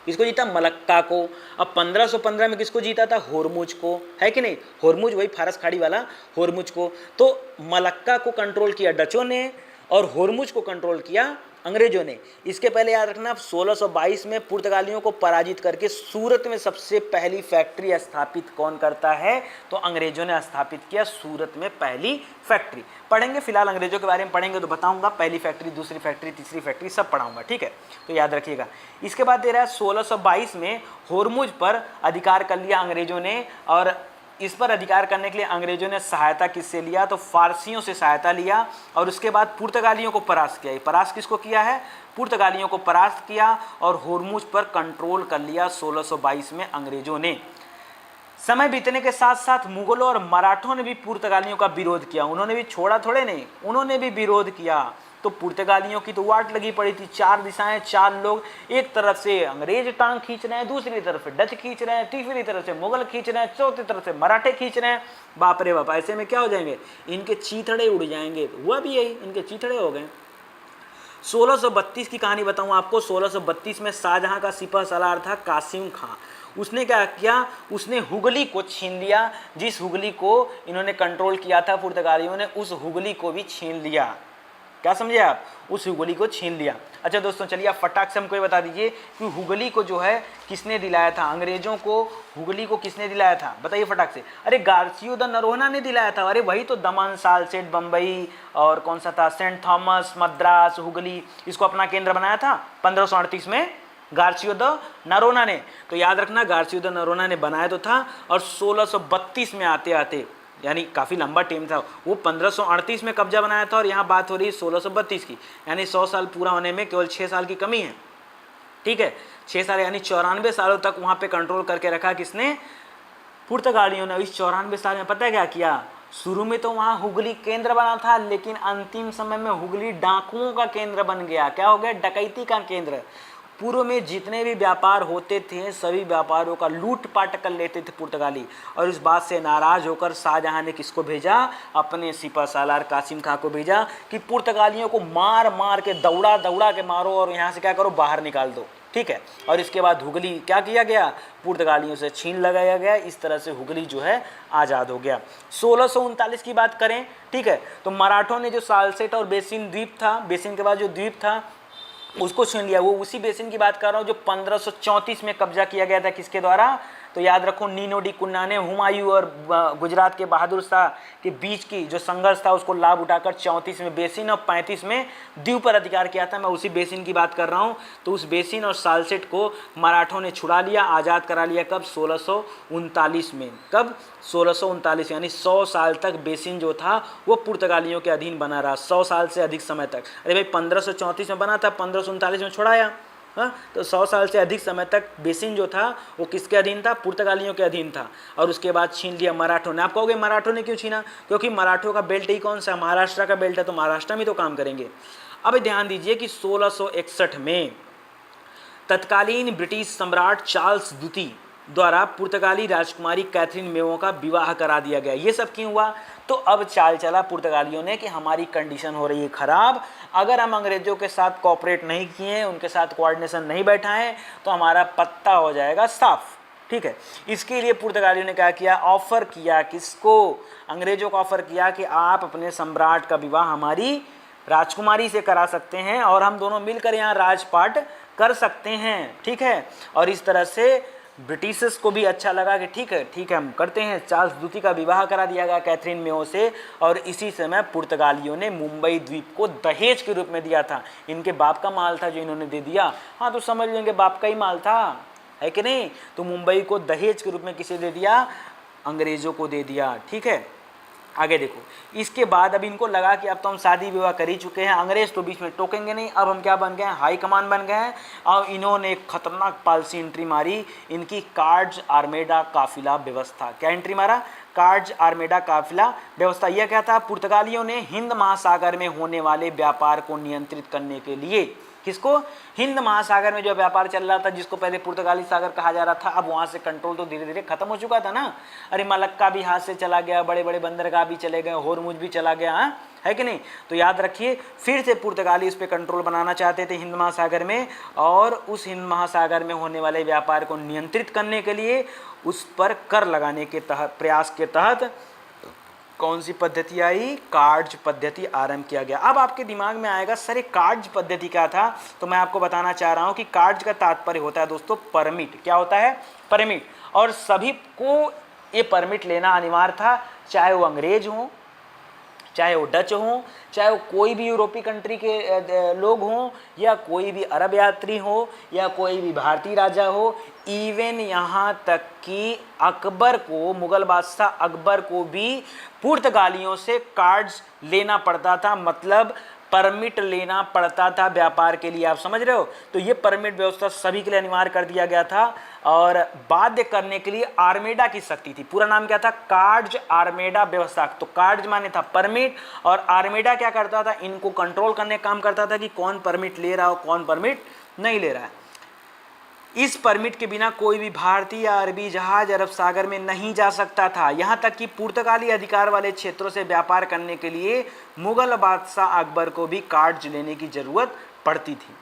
किसको जीता, मलक्का को। अब 1515 में किसको जीता था, होर्मुज को, है कि नहीं, होर्मुज वही फारस खाड़ी वाला होर्मुज को। तो मलक्का को कंट्रोल किया डचों ने और होर्मुज को कंट्रोल किया अंग्रेजों ने। इसके पहले याद रखना, 1622 में पुर्तगालियों को पराजित करके सूरत में सबसे पहली फैक्ट्री स्थापित कौन करता है, तो अंग्रेजों ने स्थापित किया सूरत में पहली फैक्ट्री। पढ़ेंगे, फिलहाल अंग्रेजों के बारे में पढ़ेंगे तो बताऊंगा, पहली फैक्ट्री, दूसरी फैक्ट्री, तीसरी फैक्ट्री सब पढ़ाऊंगा, ठीक है, तो याद रखिएगा। इसके बाद दे रहा है 1622 में होर्मुज पर अधिकार कर लिया अंग्रेजों ने, और इस पर अधिकार करने के लिए अंग्रेजों ने सहायता किससे लिया, तो फारसियों से सहायता लिया। और उसके बाद पुर्तगालियों को परास्त किया। परास्त किसको किया है, पुर्तगालियों को परास्त किया और होर्मुज पर कंट्रोल कर लिया 1622 में अंग्रेजों ने। समय बीतने के साथ साथ मुगलों और मराठों ने भी पुर्तगालियों का विरोध किया। उन्होंने भी छोड़ा थोड़े नहीं, उन्होंने भी विरोध किया। तो पुर्तगालियों की तो वाट लगी पड़ी थी, 4 दिशाएं, 4 लोग, एक तरफ से अंग्रेज टांग खींच रहे हैं, दूसरी तरफ से डच खींच रहे हैं, तीसरी तरफ से मुगल खींच रहे हैं, चौथी तरफ से मराठे खींच रहे हैं। बाप रे बाप, ऐसे में क्या हो जाएंगे, इनके चीथड़े उड़ जाएंगे। हुआ भी यही, इनके चीथड़े हो गए। 1632 की कहानी बताऊं आपको। 1632 में शाहजहां का सिपह सलार था कासिम खां। उसने क्या किया, उसने हुगली को छीन लिया। जिस हुगली को इन्होंने कंट्रोल किया था पुर्तगालियों ने, उस हुगली को भी छीन लिया। क्या समझे आप, उस हुगली को छीन लिया। अच्छा दोस्तों, चलिए आप फटाक से हमको ये बता दीजिए कि हुगली को जो है किसने दिलाया था, अंग्रेजों को हुगली को किसने दिलाया था, बताइए फटाक से। अरे गार्सियो द नरोना ने दिलाया था। अरे वही तो, दमन, सालसेट, बम्बई और कौन सा था, सेंट थॉमस, मद्रास, हुगली, इसको अपना केंद्र बनाया था 1538 में गार्सियो द नरोना ने। तो याद रखना, गार्सियो द नरोना ने बनाया तो था, और 1632 में आते आते, यानी काफ़ी लंबा टाइम था, वो 1538 में कब्जा बनाया था, और यहाँ बात हो रही है 1632 की, यानी 100 साल पूरा होने में केवल 6 साल की कमी है। ठीक है। 6 साल यानी 94 सालों तक वहाँ पे कंट्रोल करके रखा किसने? पुर्तगालियों ने। इस 94 साल में पता है क्या किया? शुरू में तो वहाँ हुगली केंद्र बना था, लेकिन अंतिम समय में हुगली डाकुओं का केंद्र बन गया। क्या हो गया? डकैती का केंद्र। पूर्व में जितने भी व्यापार होते थे सभी व्यापारों का लूटपाट कर लेते थे पुर्तगाली, और इस बात से नाराज होकर शाहजहां ने किसको भेजा? अपने सिपह सालार कासिम खां को भेजा कि पुर्तगालियों को मार मार के दौड़ा दौड़ा के मारो और यहाँ से क्या करो? बाहर निकाल दो। ठीक है। और इसके बाद हुगली क्या किया गया? पुर्तगालियों से छीन लगाया गया। इस तरह से हुगली जो है आज़ाद हो गया। 1639 की बात करें, ठीक है, तो मराठों ने जो सालसेट और बेसिन द्वीप था, बेसिन के बाद जो द्वीप था उसको छीन लिया। वो उसी बेसिन की बात कर रहा हूँ जो 1534 में कब्जा किया गया था। किसके द्वारा? तो याद रखो, नीनो डी कुन्ना ने हुमायूं और गुजरात के बहादुर शाह के बीच की जो संघर्ष था उसको लाभ उठाकर 34 में बेसिन और 35 में दीव पर अधिकार किया था। मैं उसी बेसिन की बात कर रहा हूँ। तो उस बेसिन और सालसेट को मराठों ने छुड़ा लिया, आज़ाद करा लिया। कब? 1639 में। कब? 1639, यानी 100 साल तक बेसिन जो था वो पुर्तगालियों के अधीन बना रहा, 100 साल से अधिक समय तक। अरे भाई 1534 में बना था, 1539 में छुड़ाया। हाँ, तो 100 साल से अधिक समय तक बेसिन जो था वो किसके अधीन था? पुर्तगालियों के अधीन था। और उसके बाद छीन लिया मराठों ने। आप कहोगे मराठों ने क्यों छीना? क्योंकि मराठों का बेल्ट ही कौन सा? महाराष्ट्र का बेल्ट है, तो महाराष्ट्र में तो काम करेंगे। अब ध्यान दीजिए कि 1661 में तत्कालीन ब्रिटिश सम्राट चार्ल्स द्वितीय द्वारा पुर्तगाली राजकुमारी कैथरीन मेवो का विवाह करा दिया गया। ये सब क्यों हुआ? तो अब चाल चला पुर्तगालियों ने कि हमारी कंडीशन हो रही है खराब, अगर हम अंग्रेजों के साथ कोऑपरेट नहीं किए, उनके साथ कोऑर्डिनेशन नहीं बैठाएं, तो हमारा पत्ता हो जाएगा साफ। ठीक है। इसके लिए पुर्तगालियों ने क्या किया? ऑफर किया। किसको? अंग्रेजों को ऑफर किया कि आप अपने सम्राट का विवाह हमारी राजकुमारी से करा सकते हैं और हम दोनों मिलकर यहाँ राजपाट कर सकते हैं। ठीक है। और इस तरह से ब्रिटिशर्स को भी अच्छा लगा कि ठीक है हम करते हैं। चार्ल्स द्वितीय का विवाह करा दिया गया कैथरीन मेयो से। और इसी समय पुर्तगालियों ने मुंबई द्वीप को दहेज के रूप में दिया था। इनके बाप का माल था जो इन्होंने दे दिया। हाँ, तो समझ लेंगे बाप का ही माल था, है कि नहीं? तो मुंबई को दहेज के रूप में किसे दे दिया? अंग्रेजों को दे दिया। ठीक है। आगे देखो, इसके बाद अब इनको लगा कि अब तो हम शादी विवाह कर ही चुके हैं, अंग्रेज तो बीच में टोकेंगे नहीं, अब हम क्या बन गए हैं? हाई कमान बन गए हैं। और इन्होंने एक खतरनाक पॉलिसी एंट्री मारी, इनकी कार्ड्स आर्मेडा काफिला व्यवस्था। क्या एंट्री मारा? कार्ड्स आर्मेडा काफिला व्यवस्था। यह क्या था? पुर्तगालियों ने हिंद महासागर में होने वाले व्यापार को नियंत्रित करने के लिए, किसको? हिंद महासागर में जो व्यापार चल रहा था, जिसको पहले पुर्तगाली सागर कहा जा रहा था, अब वहाँ से कंट्रोल तो धीरे धीरे खत्म हो चुका था ना। अरे मलक्का भी हाथ से चला गया, बड़े बड़े बंदरगाह भी चले गए, होरमुज भी चला गया, हाँ? है कि नहीं? तो याद रखिए, फिर से पुर्तगाली इस पर कंट्रोल बनाना चाहते थे हिंद महासागर में, और उस हिंद महासागर में होने वाले व्यापार को नियंत्रित करने के लिए उस पर कर लगाने के प्रयास के तहत कौन सी पद्धति आई? कार्ड्स पद्धति आरंभ किया गया। अब आपके दिमाग में आएगा सर ये कार्ड्स पद्धति क्या था? तो मैं आपको बताना चाह रहा हूं कि कार्ड्स का तात्पर्य होता है दोस्तों परमिट। क्या होता है? परमिट। और सभी को ये परमिट लेना अनिवार्य था, चाहे वो अंग्रेज हों, चाहे वो डच हों, चाहे वो कोई भी यूरोपीय कंट्री के लोग हों, या कोई भी अरब यात्री हो, या कोई भी भारतीय राजा हो। इवन यहाँ तक कि अकबर को, मुगल बादशाह अकबर को भी पुर्तगालियों से कार्ड्स लेना पड़ता था, मतलब परमिट लेना पड़ता था व्यापार के लिए। आप समझ रहे हो? तो ये परमिट व्यवस्था सभी के लिए अनिवार्य कर दिया गया था, और बाध्य करने के लिए आर्मेडा की शक्ति थी। पूरा नाम क्या था? कार्ड्स आर्मेडा व्यवस्था। तो कार्ड्स माने था परमिट, और आर्मेडा क्या करता था? इनको कंट्रोल करने का काम करता था कि कौन परमिट ले रहा हो, कौन परमिट नहीं ले रहा है। इस परमिट के बिना कोई भी भारतीय या अरबी जहाज अरब सागर में नहीं जा सकता था। यहाँ तक कि पुर्तगाली अधिकार वाले क्षेत्रों से व्यापार करने के लिए मुगल बादशाह अकबर को भी कार्ड्स लेने की जरूरत पड़ती थी।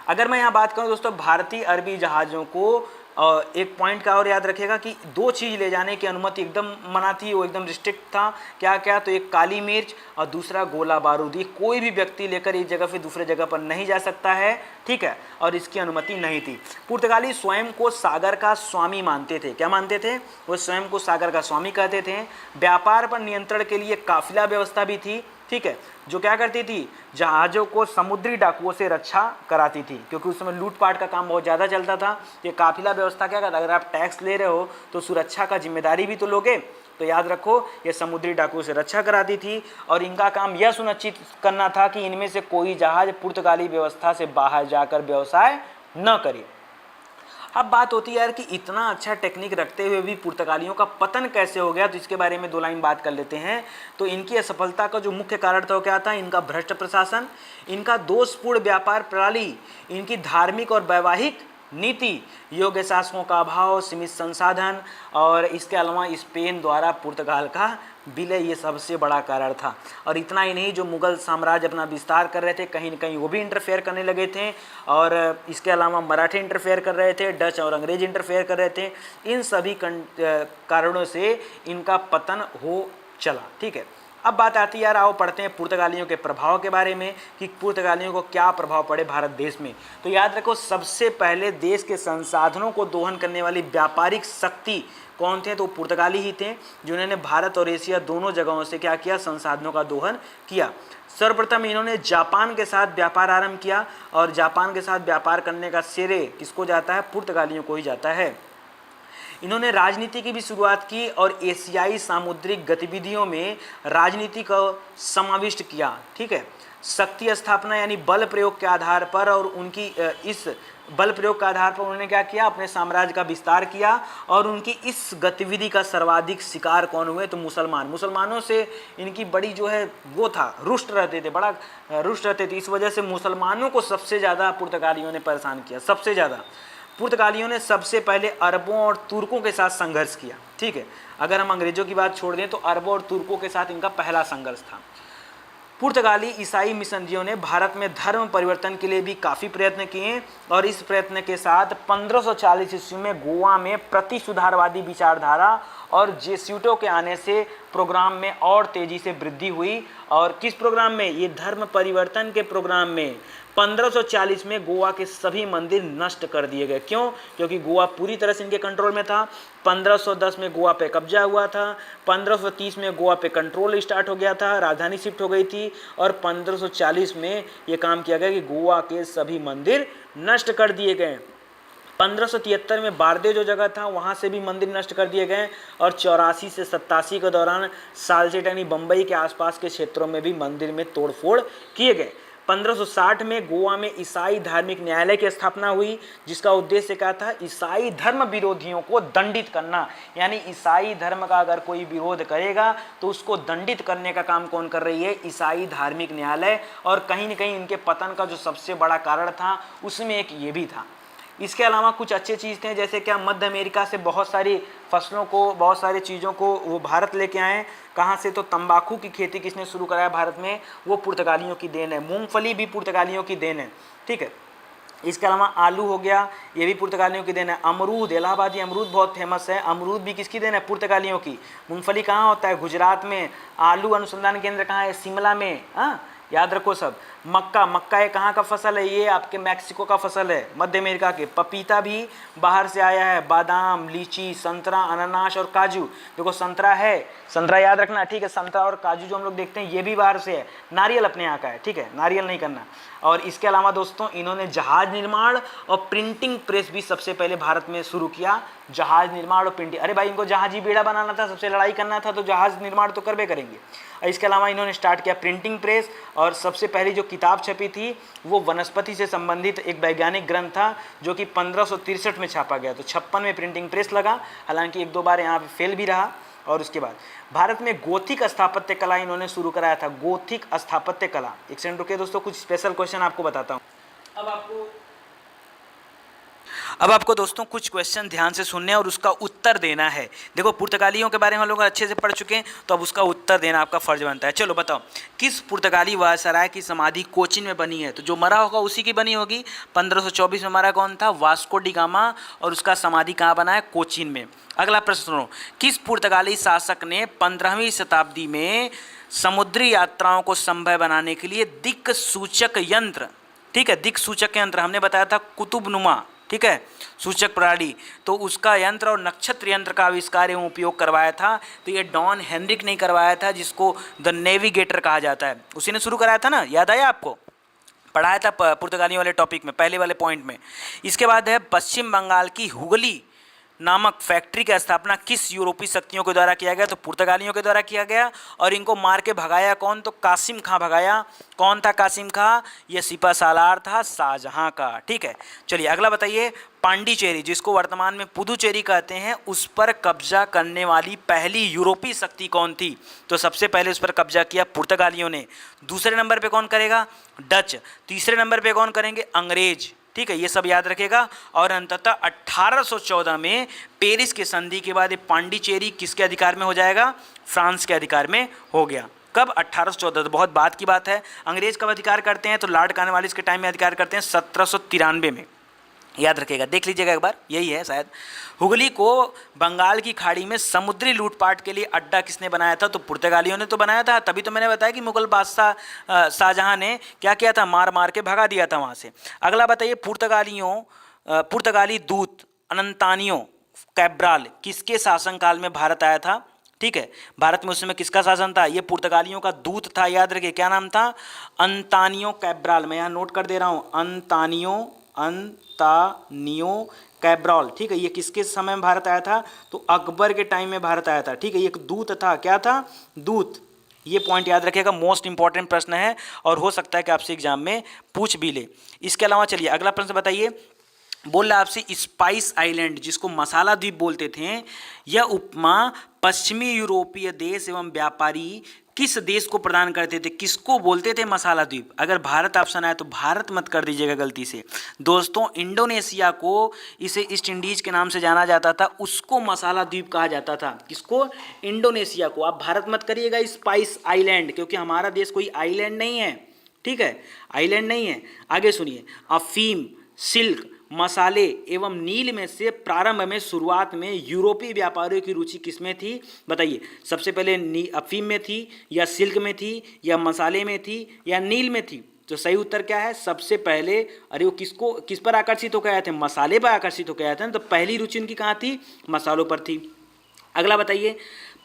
अगर मैं यहाँ बात करूँ दोस्तों भारतीय अरबी जहाज़ों को, एक पॉइंट का और याद रखिएगा कि दो चीज़ ले जाने की अनुमति एकदम मना थी, वो एकदम रिस्ट्रिक्ट था। क्या क्या? तो एक काली मिर्च और दूसरा गोला बारूद। ये कोई भी व्यक्ति लेकर एक जगह से दूसरे जगह पर नहीं जा सकता है, ठीक है, और इसकी अनुमति नहीं थी। पुर्तगाली स्वयं को सागर का स्वामी मानते थे। क्या मानते थे? वो स्वयं को सागर का स्वामी कहते थे। व्यापार पर नियंत्रण के लिए काफिला व्यवस्था भी थी, ठीक है, जो क्या करती थी? जहाज़ों को समुद्री डाकुओं से रक्षा कराती थी, क्योंकि उस समय लूटपाट का काम बहुत ज़्यादा चलता था। ये काफिला व्यवस्था क्या करता? अगर आप टैक्स ले रहे हो तो सुरक्षा का जिम्मेदारी भी तो लोगे। तो याद रखो, ये समुद्री डाकुओं से रक्षा कराती थी, और इनका काम यह सुनिश्चित करना था कि इनमें से कोई जहाज पुर्तगाली व्यवस्था से बाहर जाकर व्यवसाय न करे। अब बात होती है यार कि इतना अच्छा टेक्निक रखते हुए भी पुर्तगालियों का पतन कैसे हो गया, तो इसके बारे में 2 लाइन बात कर लेते हैं। तो इनकी असफलता का जो मुख्य कारण था वो क्या था? इनका भ्रष्ट प्रशासन, इनका दोषपूर्ण व्यापार प्रणाली, इनकी धार्मिक और वैवाहिक नीति, योग्य शासकों का अभाव, सीमित संसाधन और इसके अलावा स्पेन द्वारा पुर्तगाल का विलय, ये सबसे बड़ा कारण था। और इतना ही नहीं, जो मुगल साम्राज्य अपना विस्तार कर रहे थे कहीं न कहीं वो भी इंटरफेयर करने लगे थे, और इसके अलावा मराठी इंटरफेयर कर रहे थे, डच और अंग्रेज इंटरफेयर कर रहे थे। इन सभी कारणों से इनका पतन हो चला। ठीक है, अब बात आती है यार, आओ पढ़ते हैं पुर्तगालियों के प्रभाव के बारे में कि पुर्तगालियों को क्या प्रभाव पड़े भारत देश में। तो याद रखो, सबसे पहले देश के संसाधनों को दोहन करने वाली व्यापारिक शक्ति कौन थे? तो पुर्तगाली ही थे, जिन्होंने भारत और एशिया दोनों जगहों से क्या किया? संसाधनों का दोहन किया। सर्वप्रथम इन्होंने जापान के साथ व्यापार आरंभ किया, और जापान के साथ व्यापार करने का श्रेय किसको जाता है? पुर्तगालियों को ही जाता है। इन्होंने राजनीति की भी शुरुआत की और एशियाई सामुद्रिक गतिविधियों में राजनीति को समाविष्ट किया। ठीक है, शक्ति स्थापना यानी बल प्रयोग के आधार पर, और उनकी इस बल प्रयोग के आधार पर उन्होंने क्या किया? अपने साम्राज्य का विस्तार किया। और उनकी इस गतिविधि का सर्वाधिक शिकार कौन हुए? तो मुसलमान। मुसलमानों से इनकी बड़ी जो है वो था, रुष्ट रहते थे, बड़ा रुष्ट रहते थे। इस वजह से मुसलमानों को सबसे ज़्यादा पुर्तगालियों ने परेशान किया। सबसे ज़्यादा पुर्तगालियों ने सबसे पहले अरबों और तुर्कों के साथ संघर्ष किया। ठीक है, अगर हम अंग्रेजों की बात छोड़ दें तो अरबों और तुर्कों के साथ इनका पहला संघर्ष था। पुर्तगाली ईसाई मिशनरियों ने भारत में धर्म परिवर्तन के लिए भी काफ़ी प्रयत्न किए, और इस प्रयत्न के साथ 1540 ईस्वी में गोवा में प्रति सुधारवादी विचारधारा और जेस्यूटों के आने से प्रोग्राम में और तेजी से वृद्धि हुई। और किस प्रोग्राम में? ये धर्म परिवर्तन के प्रोग्राम में 1540 में गोवा के सभी मंदिर नष्ट कर दिए गए। क्यों? क्योंकि गोवा पूरी तरह से इनके कंट्रोल में था। 1510 में गोवा पे कब्जा हुआ था, 1530 में गोवा पे कंट्रोल स्टार्ट हो गया था, राजधानी शिफ्ट हो गई थी, और 1540 में ये काम किया गया कि गोवा के सभी मंदिर नष्ट कर दिए गए। 1573 में बारदे जो जगह था वहाँ से भी मंदिर नष्ट कर दिए गए, और 84 से 87 के दौरान सालसेट यानी बम्बई के आसपास के क्षेत्रों में भी मंदिर में तोड़फोड़ किए गए। 1560 में गोवा में ईसाई धार्मिक न्यायालय की स्थापना हुई, जिसका उद्देश्य क्या था? ईसाई धर्म विरोधियों को दंडित करना। यानी ईसाई धर्म का अगर कोई विरोध करेगा तो उसको दंडित करने का काम कौन कर रही है? ईसाई धार्मिक न्यायालय। और कहीं न कहीं इनके पतन का जो सबसे बड़ा कारण था उसमें एक ये भी था। इसके अलावा कुछ अच्छे चीज़ थे, जैसे क्या मध्य अमेरिका से बहुत सारी फसलों को, बहुत सारी चीज़ों को वो भारत लेके आए। कहाँ से? तो तंबाकू की खेती किसने शुरू कराया भारत में? वो पुर्तगालियों की देन है। मूंगफली भी पुर्तगालियों की देन है। ठीक है, इसके अलावा आलू हो गया, ये भी पुर्तगालियों की देन है। अमरूद, इलाहाबादी अमरूद बहुत फेमस है, अमरूद भी किसकी देन है? पुर्तगालियों की। मूंगफली कहाँ होता है? गुजरात में। आलू अनुसंधान केंद्र कहाँ है? शिमला में। हाँ, याद रखो सब। मक्का, मक्का ये कहाँ का फसल है? ये आपके मैक्सिको का फसल है, मध्य अमेरिका के। पपीता भी बाहर से आया है। बादाम, लीची, संतरा, अनानास और काजू। देखो संतरा है, संतरा याद रखना। ठीक है, संतरा और काजू जो हम लोग देखते हैं ये भी बाहर से है। नारियल अपने यहाँ का है। ठीक है, नारियल नहीं करना। और इसके अलावा दोस्तों इन्होंने जहाज निर्माण और प्रिंटिंग प्रेस भी सबसे पहले भारत में शुरू किया। जहाज निर्माण और प्रिंटिंग, अरे भाई इनको जहाजी बेड़ा बनाना था, सबसे लड़ाई करना था, तो जहाज निर्माण तो करबे करेंगे। इसके अलावा इन्होंने स्टार्ट किया प्रिंटिंग प्रेस, और सबसे पहली जो किताब छपी थी वो वनस्पति से संबंधित एक वैज्ञानिक ग्रंथ था, जो कि 1563 में छापा गया। तो 56 में प्रिंटिंग प्रेस लगा, हालांकि 1-2 बार यहाँ पे फेल भी रहा। और उसके बाद भारत में गोथिक स्थापत्य कला इन्होंने शुरू कराया था। गोथिक स्थापत्य कला, एक सेकंड रुकिए दोस्तों, कुछ स्पेशल क्वेश्चन आपको बताता हूँ। अब आपको दोस्तों कुछ क्वेश्चन ध्यान से सुनने और उसका उत्तर देना है। देखो पुर्तगालियों के बारे में हम लोग अच्छे से पढ़ चुके हैं, तो अब उसका उत्तर देना आपका फर्ज बनता है। चलो बताओ, किस पुर्तगाली वायसराय की समाधि कोचीन में बनी है? तो जो मरा होगा उसी की बनी होगी। 1524 में मरा कौन था? वास्को डी गामा, और उसका समाधि कहाँ बना है? कोचीन में। अगला प्रश्न सुनो, किस पुर्तगाली शासक ने 15वीं शताब्दी में समुद्री यात्राओं को संभव बनाने के लिए दिक् सूचक यंत्र, ठीक है, दिक् सूचक यंत्र हमने बताया था कुतुबनुमा, ठीक है, सूचक प्रणाली, तो उसका यंत्र और नक्षत्र यंत्र का आविष्कार एवं उपयोग करवाया था। तो ये डॉन हेनरिक ने करवाया था, जिसको द नेविगेटर कहा जाता है। उसी ने शुरू कराया था ना, याद आया आपको? पढ़ाया था पुर्तगालियों वाले टॉपिक में, पहले वाले पॉइंट में। इसके बाद है पश्चिम बंगाल की हुगली नामक फैक्ट्री की स्थापना किस यूरोपीय शक्तियों के द्वारा किया गया? तो पुर्तगालियों के द्वारा किया गया। और इनको मार के भगाया कौन? तो कासिम खां भगाया। कौन था कासिम खां? ये सिपा सालार था शाहजहां का। ठीक है, चलिए अगला बताइए। पांडिचेरी, जिसको वर्तमान में पुदुचेरी कहते हैं, उस पर कब्जा करने वाली पहली यूरोपीय शक्ति कौन थी? तो सबसे पहले उस पर कब्जा किया पुर्तगालियों ने। दूसरे नंबर पे कौन करेगा? डच। तीसरे नंबर पे कौन करेंगे? अंग्रेज। ठीक है, ये सब याद रखेगा। और अंततः 1814 में पेरिस के संधि के बाद ये पांडिचेरी किसके अधिकार में हो जाएगा? फ्रांस के अधिकार में हो गया। कब? 1814। तो बहुत बात की बात है। अंग्रेज कब अधिकार करते हैं? तो लॉर्ड कॉर्नवालिस के टाइम में अधिकार करते हैं 1793 में। याद रखिएगा, देख लीजिएगा एक बार, यही है शायद। हुगली को बंगाल की खाड़ी में समुद्री लूटपाट के लिए अड्डा किसने बनाया था? तो पुर्तगालियों ने तो बनाया था। तभी तो मैंने बताया कि मुगल बादशाह शाहजहां ने क्या किया था? मार मार के भगा दिया था वहाँ से। अगला बताइए, पुर्तगाली दूत अनंतानियो कैब्राल किसके शासनकाल में भारत आया था? ठीक है, भारत में उस समय किसका शासन था? ये पुर्तगालियों का दूत था। याद रखिए, क्या नाम था? अंतानियो कैब्राल। मैं यहाँ नोट कर दे रहा हूँ, अंतानियो कैब्राल। ठीक है, ये किसके समय में भारत आया था? तो अकबर के टाइम में भारत आया था। ठीक है, ये एक दूत था। क्या था? दूत। ये पॉइंट याद रखिएगा, मोस्ट इंपॉर्टेंट प्रश्न है और हो सकता है कि आपसे एग्जाम में पूछ भी ले। इसके अलावा चलिए अगला प्रश्न बताइए। बोल रहा आपसे, स्पाइस आइलैंड, जिसको मसाला द्वीप बोलते थे, यह उपमा पश्चिमी यूरोपीय देश एवं व्यापारी किस देश को प्रदान करते थे? किसको बोलते थे मसाला द्वीप? अगर भारत ऑप्शन आए तो भारत मत कर दीजिएगा गलती से। दोस्तों, इंडोनेशिया को, इसे ईस्ट इंडीज के नाम से जाना जाता था, उसको मसाला द्वीप कहा जाता था। किसको? इंडोनेशिया को। आप भारत मत करिएगा स्पाइस आइलैंड, क्योंकि हमारा देश कोई आइलैंड नहीं है। ठीक है, आइलैंड नहीं है। आगे सुनिए, अफीम, सिल्क, मसाले एवं नील में से प्रारंभ में, शुरुआत में यूरोपीय व्यापारियों की रुचि किसमें थी? बताइए, सबसे पहले अफीम में थी, या सिल्क में थी, या मसाले में थी, या नील में थी? तो सही उत्तर क्या है? सबसे पहले। अरे वो किस पर आकर्षित होकर आए थे? मसाले पर आकर्षित होकर आए थे। तो पहली रुचि उनकी कहाँ थी? मसालों पर थी। अगला बताइए,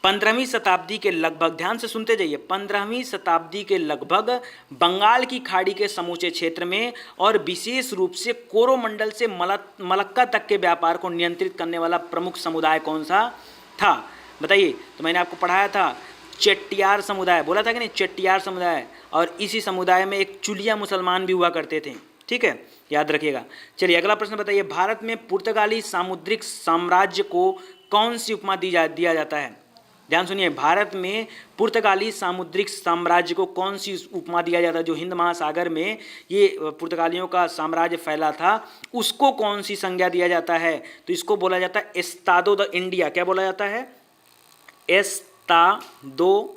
15वीं शताब्दी के लगभग, ध्यान से सुनते जाइए, 15वीं शताब्दी के लगभग बंगाल की खाड़ी के समूचे क्षेत्र में और विशेष रूप से कोरोमंडल से मलक्का तक के व्यापार को नियंत्रित करने वाला प्रमुख समुदाय कौन सा था? बताइए। तो मैंने आपको पढ़ाया था चेट्टियार समुदाय, बोला था कि नहीं? चेट्टियार समुदाय। और इसी समुदाय में एक चुलिया मुसलमान भी हुआ करते थे। ठीक है, याद रखिएगा। चलिए अगला प्रश्न बताइए, भारत में पुर्तगाली सामुद्रिक साम्राज्य को कौन सी उपमा दिया जाता है? ध्यान सुनिए, भारत में पुर्तगाली सामुद्रिक साम्राज्य को कौन सी उपमा दिया जाता है? जो हिंद महासागर में ये पुर्तगालियों का साम्राज्य फैला था, उसको कौन सी संज्ञा दिया जाता है? तो इसको बोला जाता है एस्तादो द इंडिया। क्या बोला जाता है? Estado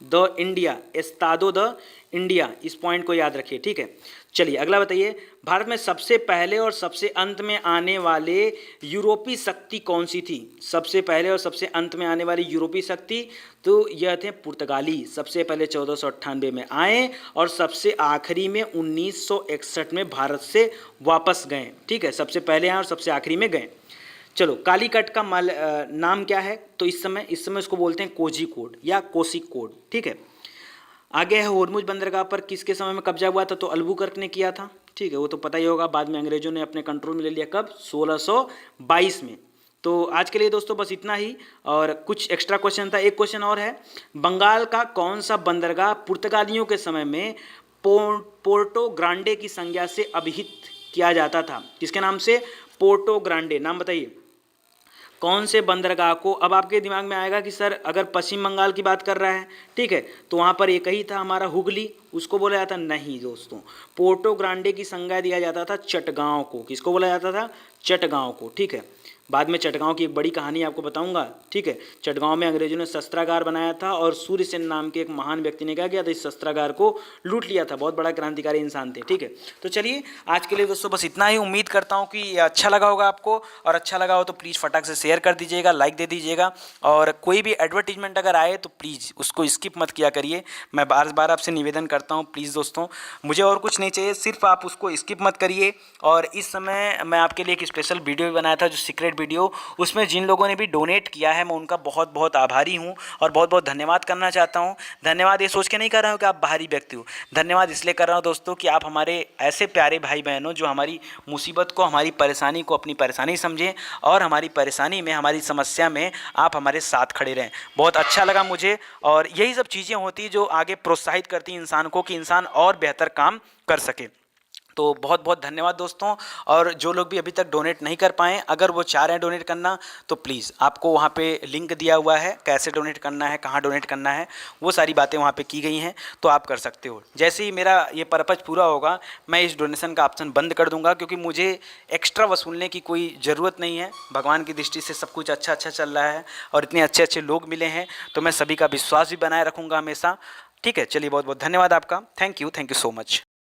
the India, Estado the India. इस पॉइंट को याद रखिए। ठीक है, चलिए अगला बताइए, भारत में सबसे पहले और सबसे अंत में आने वाले यूरोपीय शक्ति कौन सी थी? सबसे पहले और सबसे अंत में आने वाली यूरोपीय शक्ति, तो यह थे पुर्तगाली। सबसे पहले 1498 में आए और सबसे आखिरी में 1961 में भारत से वापस गए। ठीक है, सबसे पहले आए और सबसे आखिरी में गए। चलो, कालीकट का नाम क्या है? तो इस समय उसको बोलते हैं कोझिकोड या कोषिकोड। ठीक है, आगे है होर्मुज बंदरगाह पर किसके समय में कब्जा हुआ था? तो अल्बुकर्क ने किया था। ठीक है, वो तो पता ही होगा, बाद में अंग्रेजों ने अपने कंट्रोल में ले लिया। कब? 1622 में। तो आज के लिए दोस्तों बस इतना ही, और कुछ एक्स्ट्रा क्वेश्चन था। एक क्वेश्चन और है, बंगाल का कौन सा बंदरगाह पुर्तगालियों के समय में पोर्टो ग्रांडे की संज्ञा से अभिहित किया जाता था? किसके नाम से? Porto Grande. नाम बताइए, कौन से बंदरगाह को? अब आपके दिमाग में आएगा कि सर अगर पश्चिम बंगाल की बात कर रहा है, ठीक है, तो वहाँ पर एक ही था हमारा हुगली, उसको बोला जाता नहीं दोस्तों। पोर्टो ग्रांडे की संज्ञा दिया जाता था चटगांव को। किसको बोला जाता था? चटगांव को। ठीक है, बाद में चटगांव की एक बड़ी कहानी आपको बताऊंगा। ठीक है, चटगांव में अंग्रेजों ने शस्त्रागार बनाया था और सूर्यसेन नाम के एक महान व्यक्ति ने क्या किया था? इस शस्त्रागार को लूट लिया था। बहुत बड़ा क्रांतिकारी इंसान थे। ठीक है, तो चलिए आज के लिए दोस्तों बस इतना ही। उम्मीद करता हूँ कि ये अच्छा लगा होगा आपको, और अच्छा लगा हो तो प्लीज़ फटाक से शेयर कर दीजिएगा, लाइक दे दीजिएगा, और कोई भी एडवर्टीजमेंट अगर आए तो प्लीज़ उसको स्किप मत किया करिए। मैं बार बार आपसे निवेदन करता हूँ, प्लीज़ दोस्तों, मुझे और कुछ नहीं चाहिए, सिर्फ आप उसको स्किप मत करिए। और इस समय मैं आपके लिए एक स्पेशल वीडियो भी बनाया था, जो सीक्रेट अपडेटेड वीडियो। उसमें जिन लोगों ने भी डोनेट किया है मैं उनका बहुत बहुत आभारी हूँ और बहुत बहुत धन्यवाद करना चाहता हूँ। धन्यवाद ये सोच के नहीं कर रहा हूँ कि आप बाहरी व्यक्ति हो, धन्यवाद इसलिए कर रहा हूँ दोस्तों कि आप हमारे ऐसे प्यारे भाई बहनों जो हमारी मुसीबत को, हमारी परेशानी को अपनी परेशानी समझें और हमारी परेशानी में, हमारी समस्या में आप हमारे साथ खड़े रहें। बहुत अच्छा लगा मुझे और यही सब चीज़ें होती हैं जो आगे प्रोत्साहित करती हैं इंसान को कि इंसान और बेहतर काम कर सके। तो बहुत बहुत धन्यवाद दोस्तों। और जो लोग भी अभी तक डोनेट नहीं कर पाएँ, अगर वो चाह रहे हैं डोनेट करना तो प्लीज़ आपको वहाँ पे लिंक दिया हुआ है, कैसे डोनेट करना है, कहाँ डोनेट करना है, वो सारी बातें वहाँ पे की गई हैं, तो आप कर सकते हो। जैसे ही मेरा ये पर्पज़ पूरा होगा मैं इस डोनेशन का ऑप्शन बंद कर दूंगा, क्योंकि मुझे एक्स्ट्रा वसूलने की कोई ज़रूरत नहीं है। भगवान की दृष्टि से सब कुछ अच्छा अच्छा चल रहा है और इतने अच्छे अच्छे लोग मिले हैं, तो मैं सभी का विश्वास भी बनाए रखूँगा हमेशा। ठीक है, चलिए बहुत बहुत धन्यवाद आपका। Thank you so much.